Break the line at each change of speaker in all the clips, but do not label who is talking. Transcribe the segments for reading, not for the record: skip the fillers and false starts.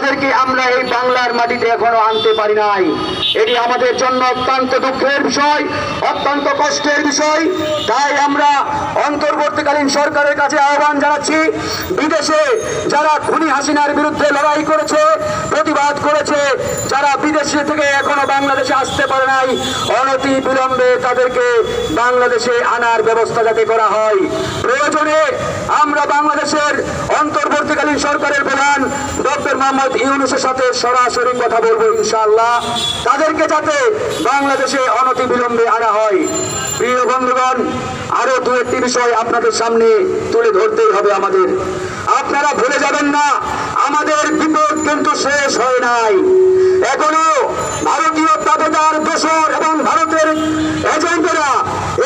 তাদেরকে আমরা এই বাংলার মাটিতে এখনো আনতে পারি নাই। এটি আমাদের জন্য অত্যন্ত দুঃখের বিষয়, অত্যন্ত কষ্টের বিষয়। তাই আমরা অন্তর্বর্তীকালীন সরকারের কাছে আহ্বান জানাচ্ছি, বিদেশে যারা খুনি হাসিনার বিরুদ্ধে লড়াই করেছে, প্রতিবাদ করেছে, যারা বিদেশে থেকে এখনো বাংলাদেশে আসতে পারে নাই, অনতি বিলম্বে তাদেরকে বাংলাদেশে আনার ব্যবস্থা যাতে করা হয়। প্রয়োজনে আমরা বাংলাদেশের অন্তর্বর্তীকালীন সরকারের প্রধান ডক্টর মোহাম্মদ ইউনূসের সাথে সরাসরি কথা বলবো ইনশাআল্লাহ, তাদেরকে যাতে বাংলাদেশে অনতি বিলম্বে আনা হয়। প্রিয় বন্ধুগণ, আরো দু একটি বিষয় আপনাদের সামনে তুলে ধরতেই হবে আমাদের। আপনারা ভুলে যাবেন না, আমাদের বিপদ কিন্তু শেষ হয় নাই। এখনো ভারতীয় দাবেদার দোসর এবং ভারতের এজেন্টরা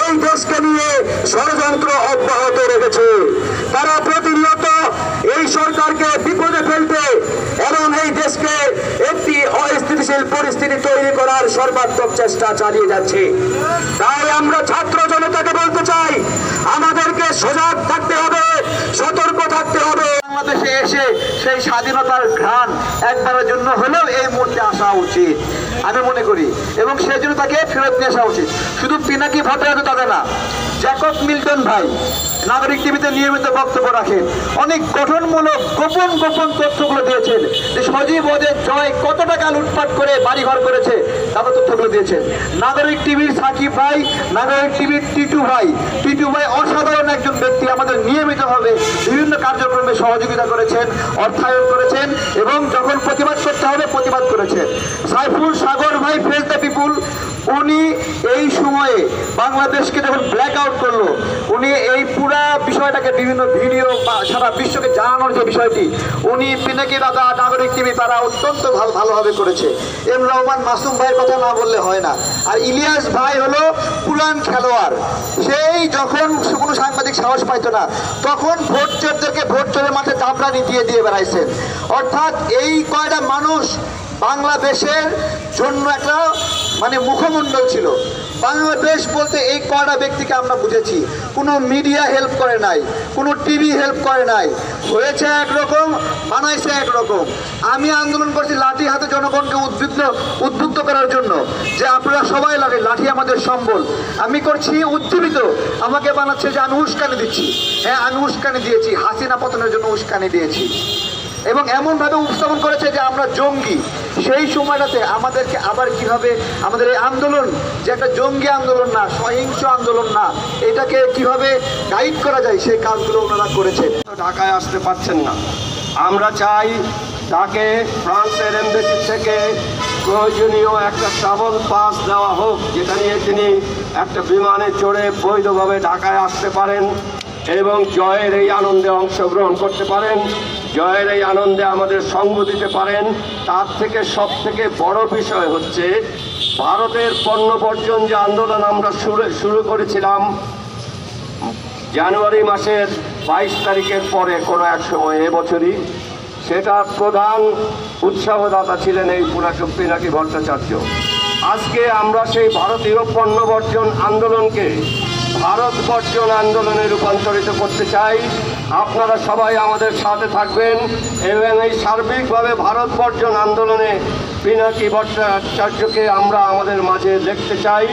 এই দেশকে নিয়ে ষড়যন্ত্র অব্যাহত রেখেছে। তারা প্রতিনিয়ত এই সরকারকে বিপদে ফেলতে এবং এই দেশকে একটি অস্থিতিশীল পরিস্থিতি তৈরি করার সর্বাত্মক চেষ্টা চালিয়ে যাচ্ছে। তাই আমরা ছাত্র জনতাকে বলতে চাই, আমাদেরকে সজাগ থাকতে হবে, সতর্ক থাকতে হবে।
বাংলাদেশে এসে সেই স্বাধীনতার ঘ্রাণ একবারের জন্য হলেও এই মুহূর্তে আসা উচিত আমি মনে করি, এবং সেই জন্য তাকে ফেরত নিয়ে আসা উচিত। শুধু পিনাকি ভট্টাচার্য তাদের না, জ্যাকব মিল্টন ভাই নাগরিক টিভিতে নিয়মিত বক্তব্য রাখেন, অনেক গঠনমূলক গোপন গোপন তথ্যগুলো দিয়েছেন যে সজীব ওদের জয় কত টাকা লুটপাট করে বাড়িঘর করেছে, তাদের তথ্যগুলো দিয়েছেন। নাগরিক টিভির সাকিব ভাই, নাগরিক টিভির টিটু ভাই অসাধারণ একজন ব্যক্তি, আমাদের নিয়মিতভাবে বিভিন্ন কার্যক্রমে সহযোগিতা করেছেন, অর্থায়ন করেছেন এবং যখন প্রতিবাদ করতে হবে প্রতিবাদ করেছেন। সাইফুল সাগর ভাই ফেস দ্য পিপুল, উনি এই সময়ে বাংলাদেশকে যখন ব্ল্যাক আউট করলো, উনি এই পুরা বিষয়টাকে বিভিন্ন ভিডিও বা সারা বিশ্বকে জানানোর যে বিষয়টি, উনি পিনাকি দাদা, নাগরিক টিভি তারা অত্যন্ত ভালোভাবে করেছে। এম রহমান মাসুম ভাইয়ের কথা না বললে হয় না। আর ইলিয়াস ভাই হলো পুরান খেলোয়াড়, সেই যখন কোনো সাংবাদিক সাহস পাইতো না তখন ভোট চোরদেরকে ভোট চোরের মাঠে চামড়ানি দিয়ে বেড়াইছেন। অর্থাৎ এই কয়টা মানুষ বাংলাদেশের জন্য একটা মুখমণ্ডল ছিল। বাংলাদেশ বলতে এই কয়টা ব্যক্তিকে আমরা বুঝেছি। কোনো মিডিয়া হেল্প করে নাই, কোনো টিভি হেল্প করে নাই, হয়েছে একরকম, বানাইছে একরকম। আমি আন্দোলন করছি লাঠি হাতে জনগণকে উদ্বুদ্ধ করার জন্য, যে আপনারা সবাই লাঠি আমাদের সম্বল। আমি করছি উজ্জীবিত, আমাকে বানাচ্ছে যে আমি উস্কানি দিচ্ছি। হ্যাঁ, আমি উস্কানি দিয়েছি, হাসিনা পতনের জন্য উস্কানি দিয়েছি, এবং এমনভাবে উপস্থাপন করেছে যে আমরা জঙ্গি। সেই সময়টাতে আমাদেরকে আবার কিভাবে আমাদের এই আন্দোলন যে একটা জঙ্গি আন্দোলন না, সহিংস আন্দোলন না, এটাকে কিভাবে গাইড করা যায় সেই কাজগুলো ওনারা করেছেন।
ঢাকায় আসতে পারছেন না, আমরা চাই তাকে ফ্রান্সের এমবেসি থেকে প্রয়োজনীয় একটা ট্রাভেল পাস দেওয়া হোক, যেটা নিয়ে তিনি একটা বিমানে চড়ে বৈধভাবে ঢাকায় আসতে পারেন এবং জয়ের এই আনন্দে অংশগ্রহণ করতে পারেন, জয়ের এই আনন্দে আমাদের সঙ্গ দিতে পারেন। তার থেকে সব থেকে বড় বিষয় হচ্ছে ভারতের পণ্য বর্জন যে আন্দোলন আমরা শুরু করেছিলাম জানুয়ারি মাসের 22 তারিখের পরে কোনো এক সময় এবছরই, সেটার প্রধান উৎসাহদাতা ছিলেন এই পিনাকি ভট্টাচার্য। আজকে আমরা সেই ভারতীয় পণ্য বর্জন আন্দোলনকে ভারত বর্জন আন্দোলনে রূপান্তরিত করতে চাই। আপনারা সবাই আমাদের সাথে থাকবেন এবং এই সার্বিকভাবে ভারত বর্জন আন্দোলনে পিনাকি ভট্টাচার্যকে আমরা আমাদের মাঝে দেখতে চাই।